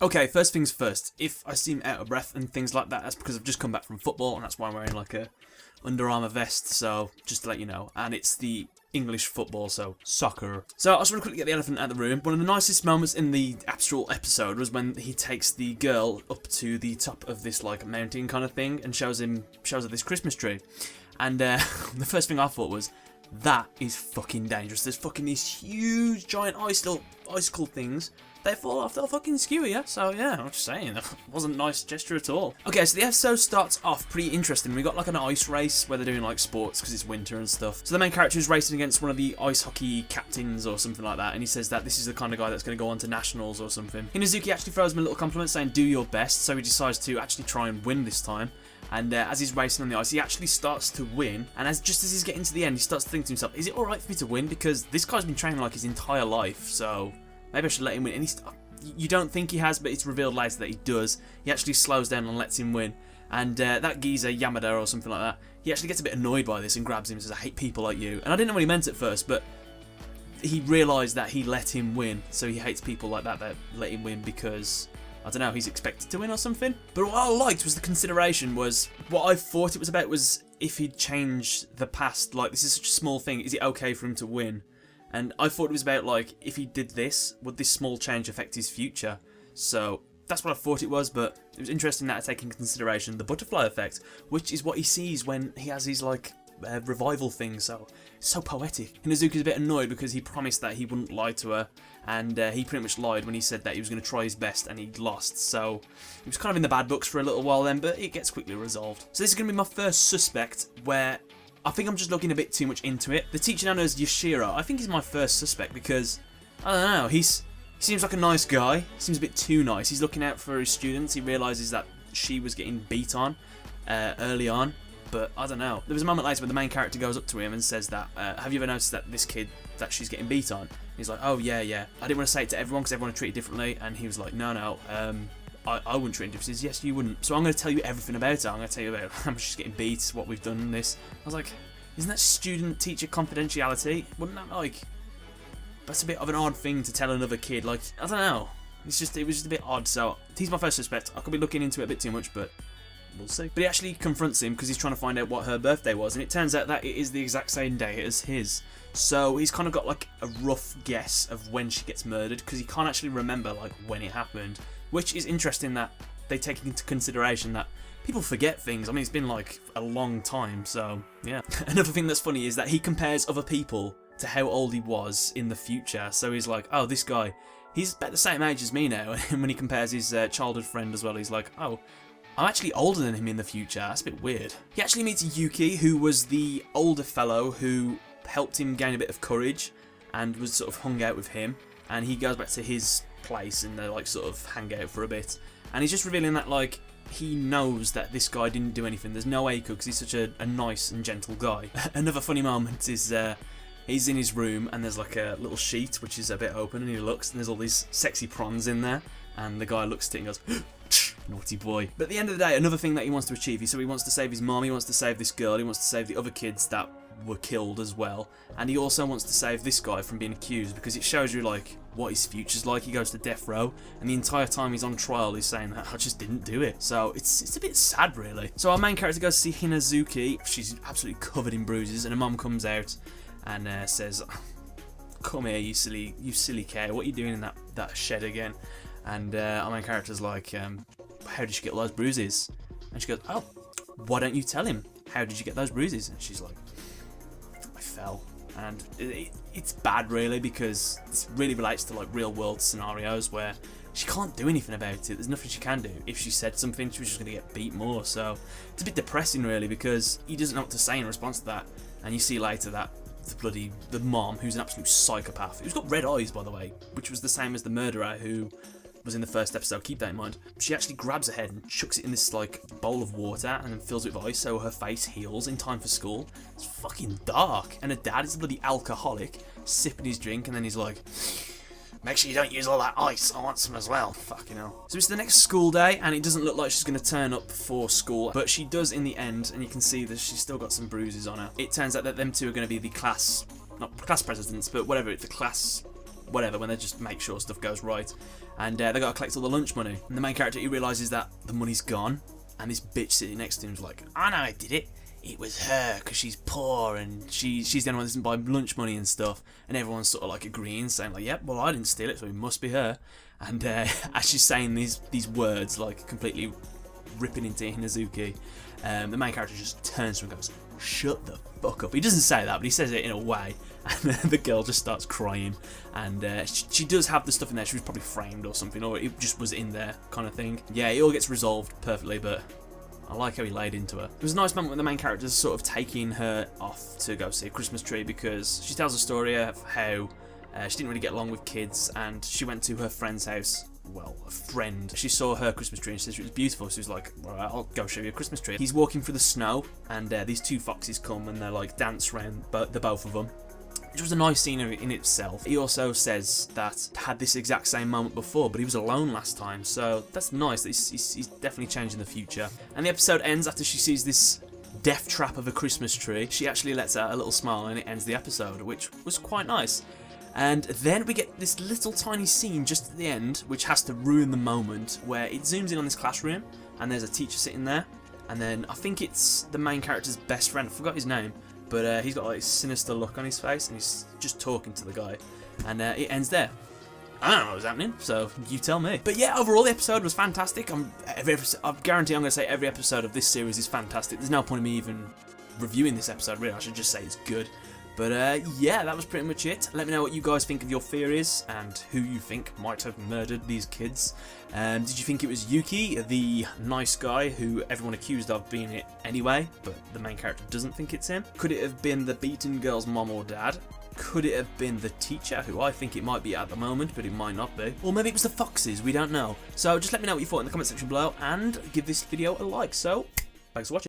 Okay, first things first. If I seem out of breath and things like that, that's because I've just come back from football, and that's why I'm wearing like a Under Armour vest, so just to let you know. And it's the English football, so soccer. So I just want to quickly get the elephant out of the room. One of the nicest moments in the actual episode was when he takes the girl up to the top of this like mountain kind of thing and shows her this Christmas tree. And the first thing I thought was, that is fucking dangerous. There's fucking these huge giant icicle things. They fall off, they'll fucking skewer you. So yeah, I'm just saying, that wasn't a nice gesture at all. Okay, so the episode starts off pretty interesting. We got like an ice race where they're doing like sports because it's winter and stuff. So the main character is racing against one of the ice hockey captains or something like that, and he says that this is the kind of guy that's going to go on to nationals or something. Hinazuki actually throws him a little compliment saying, do your best, so he decides to actually try and win this time. And as he's racing on the ice, he actually starts to win. And just as he's getting to the end, he starts to think to himself, is it alright for me to win? Because this guy's been training like his entire life, so maybe I should let him win. And you don't think he has, but it's revealed later that he does. He actually slows down and lets him win. And that geezer, Yamada or something like that, he actually gets a bit annoyed by this and grabs him and says, I hate people like you. And I didn't know what he meant at first, but he realised that he let him win. So he hates people like that let him win because, I don't know, he's expected to win or something. But what I liked was the consideration was, what I thought it was about was if he'd changed the past, like this is such a small thing, is it okay for him to win? And I thought it was about like, if he did this, would this small change affect his future? So that's what I thought it was, but it was interesting that I take into consideration the butterfly effect, which is what he sees when he has his like revival thing, so it's so poetic. Hinazuki's a bit annoyed because he promised that he wouldn't lie to her, and he pretty much lied when he said that he was going to try his best and he'd lost, so he was kind of in the bad books for a little while then, but it gets quickly resolved. So this is going to be my first suspect where I think I'm just looking a bit too much into it. The teacher now knows Yoshiro. I think he's my first suspect because, I don't know, he seems like a nice guy. He seems a bit too nice. He's looking out for his students. He realises that she was getting beat on early on, but I don't know. There was a moment later when the main character goes up to him and says that, have you ever noticed that this kid that she's getting beat on? He's like, oh yeah. I didn't want to say it to everyone because everyone treated differently, and he was like, no, I wouldn't treat it differently. He says, yes, you wouldn't. So I'm going to tell you everything about it. I'm going to tell you about how much she's getting beat, what we've done in this. I was like, isn't that student-teacher confidentiality? Wouldn't that, like, that's a bit of an odd thing to tell another kid. Like, I don't know. It was just a bit odd. So he's my first suspect. I could be looking into it a bit too much, but we'll see. But he actually confronts him because he's trying to find out what her birthday was, and it turns out that it is the exact same day as his. So he's kind of got like a rough guess of when she gets murdered because he can't actually remember like when it happened, which is interesting that they take into consideration that people forget things. I mean, it's been like a long time, so yeah. Another thing that's funny is that he compares other people to how old he was in the future. So he's like, oh, this guy, he's about the same age as me now. And when he compares his childhood friend as well, he's like, oh, I'm actually older than him in the future. That's a bit weird. He actually meets Yuki, who was the older fellow who helped him gain a bit of courage and was sort of hung out with him. And he goes back to his place and they like sort of hang out for a bit. And he's just revealing that like he knows that this guy didn't do anything. There's no way he could because he's such a nice and gentle guy. Another funny moment is he's in his room and there's like a little sheet which is a bit open, and he looks and there's all these sexy prawns in there, and the guy looks at it and goes, naughty boy. But at the end of the day, another thing that he wants to achieve, so he wants to save his mom, he wants to save this girl, he wants to save the other kids that were killed as well, and he also wants to save this guy from being accused because it shows you like what his future's like. He goes to death row and the entire time he's on trial he's saying that I just didn't do it. So it's a bit sad really. So our main character goes to see Hinazuki. She's absolutely covered in bruises, and her mom comes out and says, come here you silly Kei, what are you doing in that shed again? And our main character's like, how did you get all those bruises? And she goes, oh, why don't you tell him? How did you get those bruises? And she's like, I fell. And it's bad really because this really relates to like real world scenarios where she can't do anything about it. There's nothing she can do. If she said something, she was just going to get beat more. So it's a bit depressing really because he doesn't know what to say in response to that. And you see later that the mom, who's an absolute psychopath, who's got red eyes by the way, which was the same as the murderer who was in the first episode, keep that in mind. She actually grabs her head and chucks it in this like bowl of water and then fills it with ice so her face heals in time for school. It's fucking dark. And her dad is a bloody alcoholic, sipping his drink, and then he's like, make sure you don't use all that ice, I want some as well. Fucking hell. So it's the next school day and it doesn't look like she's going to turn up for school, but she does in the end, and you can see that she's still got some bruises on her. It turns out that them two are going to be the class, not class presidents, but whatever, the class whatever, when they just make sure stuff goes right. And they got to collect all the lunch money. And the main character, he realises that the money's gone, and this bitch sitting next to him is like, I know I did it. It was her, because she's poor, and she's the only one that doesn't buy lunch money and stuff. And everyone's sort of like agreeing, saying like, yep, well, I didn't steal it, so it must be her. And as she's saying these words, like completely ripping into Hinazuki, the main character just turns to him and goes, shut the fuck up. He doesn't say that, but he says it in a way, and the girl just starts crying. And she does have the stuff in there. She was probably framed or something, or it just was in there, kind of thing. Yeah, it all gets resolved perfectly, but I like how he laid into her. It was a nice moment when the main character is sort of taking her off to go see a Christmas tree, because she tells a story of how she didn't really get along with kids, and she went to her friend's house. Well, a friend. She saw her Christmas tree and she said it was beautiful. So she was like, alright, I'll go show you a Christmas tree. He's walking through the snow, and these two foxes come and they're like dance around the both of them, which was a nice scene in itself. He also says that had this exact same moment before, but he was alone last time, so that's nice. He's definitely changed in the future. And the episode ends after she sees this death trap of a Christmas tree. She actually lets out a little smile, and it ends the episode, which was quite nice. And then we get this little tiny scene just at the end, which has to ruin the moment, where it zooms in on this classroom, and there's a teacher sitting there, and then I think it's the main character's best friend, I forgot his name, but he's got like a sinister look on his face, and he's just talking to the guy, and it ends there. I don't know what was happening, so you tell me. But yeah, overall the episode was fantastic. I guarantee I'm going to say every episode of this series is fantastic. There's no point in me even reviewing this episode, really. I should just say it's good. But yeah, that was pretty much it. Let me know what you guys think of your theories and who you think might have murdered these kids. Did you think it was Yuki, the nice guy who everyone accused of being it anyway, but the main character doesn't think it's him? Could it have been the beaten girl's mom or dad? Could it have been the teacher, who I think it might be at the moment, but it might not be? Or maybe it was the foxes, we don't know. So just let me know what you thought in the comment section below, and give this video a like. So, thanks for watching.